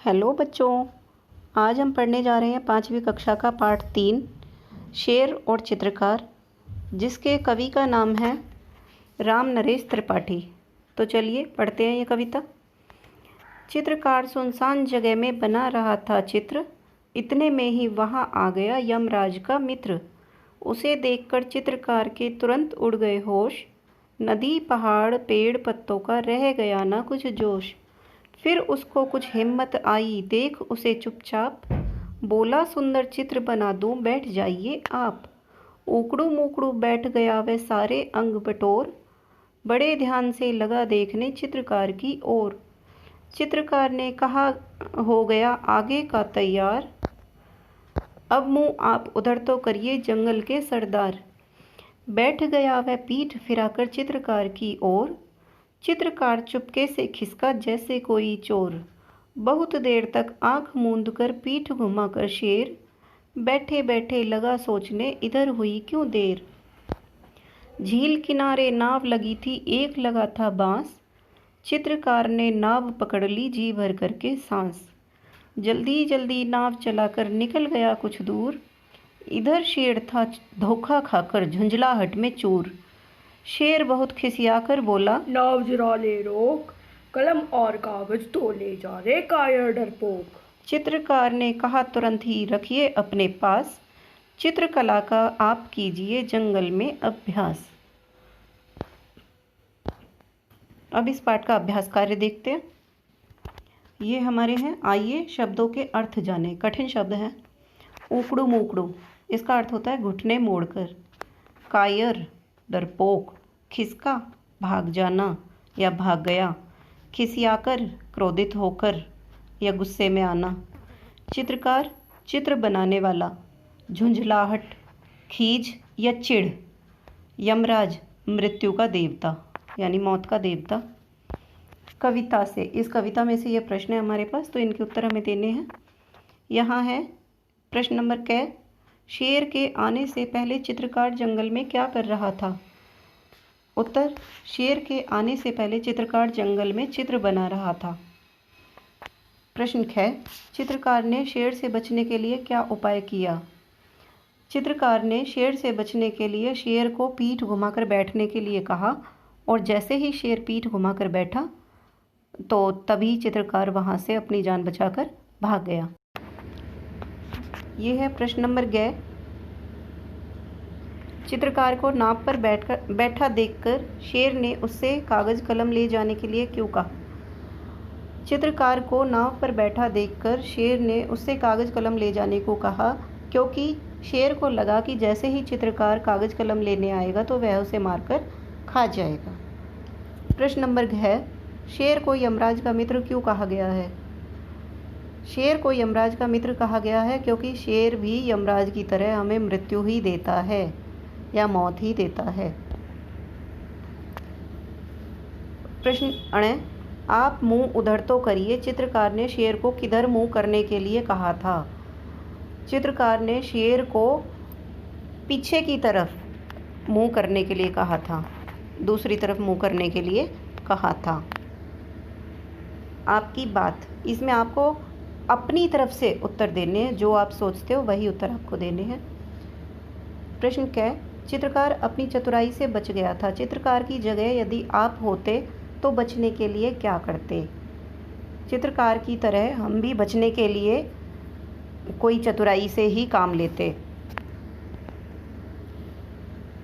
Hello बच्चों, आज हम पढ़ने जा रहे हैं 5वीं कक्षा का पाठ 3 शेर और चित्रकार, जिसके कवि का नाम है राम नरेश त्रिपाठी। तो चलिए पढ़ते हैं ये कविता। चित्रकार सुनसान जगह में बना रहा था चित्र, इतने में ही वहाँ आ गया यमराज का मित्र। उसे देखकर चित्रकार के तुरंत उड़ गए होश, नदी पहाड़ पेड़ पत्तों का रह गया ना कुछ जोश। फिर उसको कुछ हिम्मत आई, देख उसे चुपचाप बोला, सुंदर चित्र बना दूं, बैठ जाइए आप। उकड़ू मुकड़ू बैठ गया वह सारे अंग बटोर, बड़े ध्यान से लगा देखने चित्रकार की ओर। चित्रकार ने कहा, हो गया आगे का तैयार, अब मुंह आप उधर तो करिए जंगल के सरदार। बैठ गया वह पीठ फिराकर चित्रकार की ओर, चित्रकार चुपके से खिसका जैसे कोई चोर। बहुत देर तक आंख मूंद कर पीठ घुमाकर शेर, बैठे बैठे लगा सोचने इधर हुई क्यों देर। झील किनारे नाव लगी थी, एक लगा था बांस, चित्रकार ने नाव पकड़ ली जी भर करके सांस। जल्दी जल्दी नाव चलाकर निकल गया कुछ दूर, इधर शेर था धोखा खाकर झुंझलाहट में चूर। शेर बहुत खिसियाकर बोला, नाव जरा ले रोक, कलम और कागज तो ले जा रे कायर डरपोक। चित्रकार ने कहा, तुरंत ही रखिए अपने पास, चित्रकला का आप कीजिए जंगल में अभ्यास। अब इस पाठ का अभ्यास कार्य देखते हैं। ये हमारे हैं, आइए शब्दों के अर्थ जाने। कठिन शब्द है उकड़ू मुकड़ू, इसका अर्थ होता है घुटने मोड़कर। कायर डरपोक, खिसका भाग जाना या भाग गया। खिसियाकर क्रोधित होकर या गुस्से में आना। चित्रकार चित्र बनाने वाला। झुंझलाहट खीज या चिढ़। यमराज मृत्यु का देवता यानी मौत का देवता। कविता से, इस कविता में से ये प्रश्न है हमारे पास, तो इनके उत्तर हमें देने हैं। यहाँ है प्रश्न नंबर क, शेर के आने से पहले चित्रकार जंगल में क्या कर रहा था। उत्तर, शेर के आने से पहले चित्रकार जंगल में चित्र बना रहा था। प्रश्न ख, चित्रकार ने शेर से बचने के लिए क्या उपाय किया। चित्रकार ने शेर से बचने के लिए शेर को पीठ घुमाकर बैठने के लिए कहा, और जैसे ही शेर पीठ घुमाकर बैठा तो तभी चित्रकार वहां से अपनी जान बचाकर भाग गया। ये है प्रश्न नंबर ग, चित्रकार को नाव पर बैठा देखकर शेर ने उससे कागज कलम ले जाने के लिए क्यों कहा। चित्रकार को नाव पर बैठा देखकर शेर ने उससे कागज कलम ले जाने को कहा, क्योंकि शेर को लगा कि जैसे ही चित्रकार कागज कलम लेने आएगा तो वह उसे मारकर खा जाएगा। प्रश्न नंबर घ, शेर को यमराज का मित्र क्यों कहा गया है। शेर को यमराज का मित्र कहा गया है क्योंकि शेर भी यमराज की तरह हमें मृत्यु ही देता है या मौत ही देता है। प्रश्न अण, आप मुंह उधर तो करिए, चित्रकार ने शेर को किधर मुंह करने के लिए कहा था। चित्रकार ने शेर को पीछे की तरफ मुंह करने के लिए कहा था, दूसरी तरफ मुंह करने के लिए कहा था। आपकी बात, इसमें आपको अपनी तरफ से उत्तर देने हैं, जो आप सोचते हो वही उत्तर आपको देने हैं। प्रश्न क, चित्रकार अपनी चतुराई से बच गया था। चित्रकार की जगह यदि आप होते तो बचने के लिए क्या करते। चित्रकार की तरह हम भी बचने के लिए कोई चतुराई से ही काम लेते।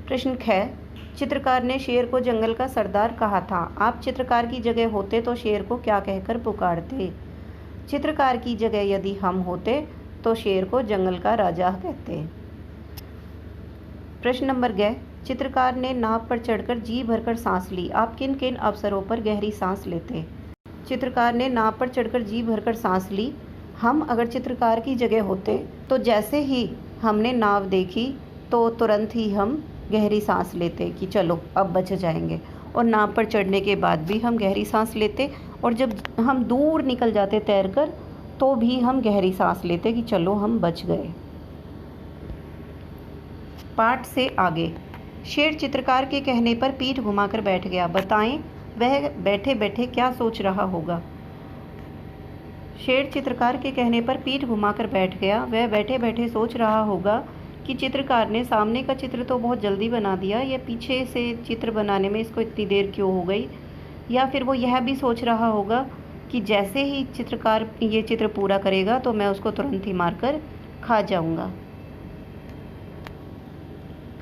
प्रश्न ख, चित्रकार ने शेर को जंगल का सरदार कहा था। आप चित्रकार की जगह होते तो शेर को क्या कहकर पुकारते। चित्रकार की जगह यदि हम होते तो शेर को जंगल का राजा कहते। प्रश्न नंबर ग, चित्रकार ने नाव पर चढ़कर जी भरकर सांस ली। आप किन किन अवसरों पर गहरी सांस लेते। चित्रकार ने नाव पर चढ़कर जी भरकर सांस ली। हम अगर चित्रकार की जगह होते तो जैसे ही हमने नाव देखी तो तुरंत ही हम गहरी सांस लेते कि चलो अब बच जाएंगे, और नाव पर चढ़ने के बाद भी हम गहरी सांस लेते, और जब हम दूर निकल जाते तैरकर तो भी हम गहरी सांस लेते कि चलो हम बच गए। पाठ से आगे, शेर चित्रकार के कहने पर पीठ घुमाकर बैठ गया। बताएं वह बैठे बैठे क्या सोच रहा होगा। शेर चित्रकार के कहने पर पीठ घुमाकर बैठ गया। वह बैठे बैठे सोच रहा होगा कि चित्रकार ने सामने का चित्र तो बहुत जल्दी बना दिया, या पीछे से चित्र बनाने में इसको इतनी देर क्यों हो गई। या फिर वो यह भी सोच रहा होगा कि जैसे ही चित्रकार ये चित्र पूरा करेगा तो मैं उसको तुरंत ही मारकर खा जाऊंगा।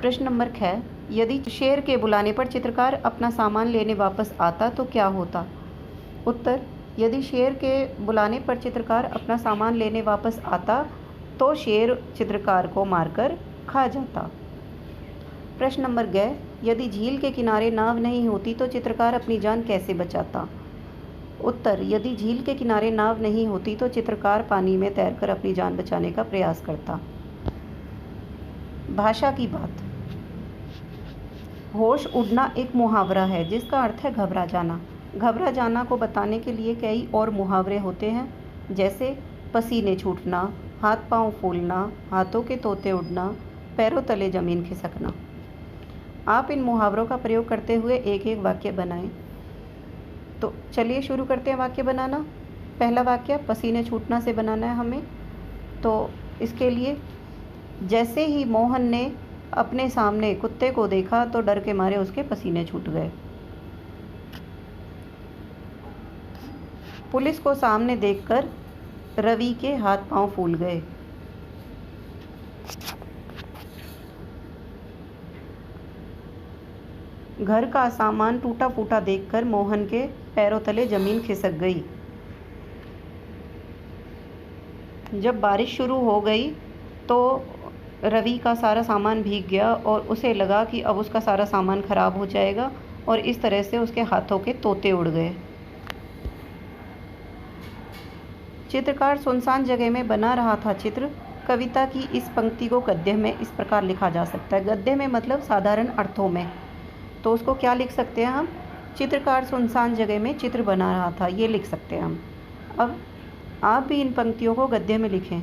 प्रश्न नंबर 6, यदि शेर के बुलाने पर चित्रकार अपना सामान लेने वापस आता तो क्या होता। उत्तर, यदि शेर के बुलाने पर चित्रकार अपना सामान लेने वापस आता तो शेर चित्रकार को मारकर खा जाता। प्रश्न नंबर 11, यदि झील के किनारे नाव नहीं होती तो चित्रकार अपनी जान कैसे बचाता। उत्तर, यदि झील के किनारे नाव नहीं होती तो चित्रकार पानी में तैरकर अपनी जान बचाने का प्रयास करता। भाषा की बात। होश उड़ना एक मुहावरा है जिसका अर्थ है घबरा जाना। घबरा जाना को बताने के लिए कई और मुहावरे होते हैं, जैसे पसीने छूटना, हाथ पांव फूलना, हाथों के तोते उड़ना, पैरों तले ज़मीन खिसकना। आप इन मुहावरों का प्रयोग करते हुए एक एक वाक्य बनाएं। तो चलिए शुरू करते हैं वाक्य बनाना। पहला वाक्य पसीने छूटना से बनाना है हमें। तो इसके लिए, जैसे ही मोहन ने अपने सामने कुत्ते को देखा तो डर के मारे उसके पसीने छूट गए। पुलिस को सामने देखकर रवि के हाथ पांव फूल गए। घर का सामान टूटा फूटा देखकर मोहन के पैरों तले जमीन खिसक गई। जब बारिश शुरू हो गई तो रवि का सारा सामान भीग गया और उसे लगा कि अब उसका सारा सामान खराब हो जाएगा, और इस तरह से उसके हाथों के तोते उड़ गए। चित्रकार सुनसान जगह में बना रहा था चित्र। कविता की इस पंक्ति को गद्य में इस प्रकार लिखा जा सकता है। गद्य में मतलब साधारण अर्थों में। तो उसको क्या लिख सकते हैं हम? चित्रकार सुनसान जगह में चित्र बना रहा था, ये लिख सकते हैं हम। अब आप भी इन पंक्तियों को गद्य में लिखें।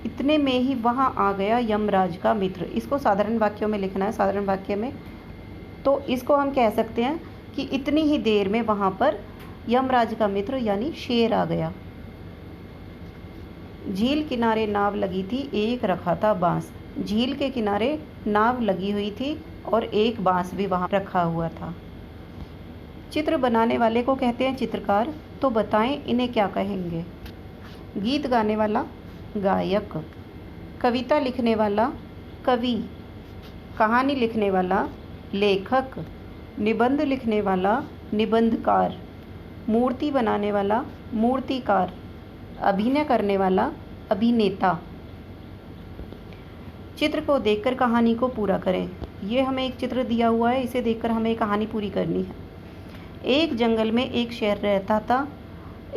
इतने में ही वहाँ आ गया यमराज का मित्र। इसको साधारण वाक्यों में लिखना है, साधारण वाक्य में। तो इसको हम कह सकते हैं कि इतनी ही देर में वहाँ पर यमराज का मित्र यानी शेर आ गया। झील किनारे नाव लगी थी, एक रखा था बांस। झील के किनारे नाव लगी हुई थी और एक बांस भी वहाँ रखा हुआ था। चित्र बनाने वाले को कहते हैं चित्रकार। तो बताएं इन्हें क्या कहेंगे? गीत गाने वाला गायक, कविता लिखने वाला कवि, कहानी लिखने वाला लेखक, निबंध लिखने वाला निबंधकार, मूर्ति बनाने वाला मूर्तिकार, अभिनय करने वाला अभिनेता। चित्र को देखकर कहानी को पूरा करें। ये हमें एक चित्र दिया हुआ है, इसे देखकर हमें कहानी पूरी करनी है। एक जंगल में एक शेर रहता था।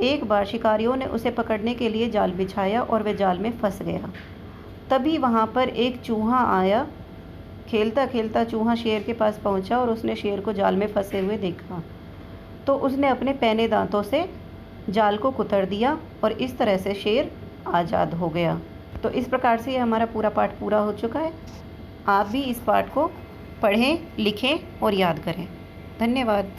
एक बार शिकारियों ने उसे पकड़ने के लिए जाल बिछाया और वह जाल में फंस गया। तभी वहाँ पर एक चूहा आया। खेलता खेलता चूहा शेर के पास पहुँचा और उसने शेर को जाल में फंसे हुए देखा। तो उसने अपने पैने दांतों से जाल को कुतर दिया और इस तरह से शेर आज़ाद हो गया। तो इस प्रकार से ये हमारा पूरा पाठ पूरा हो चुका है। आप भी इस पाठ को पढ़ें, लिखें और याद करें। धन्यवाद।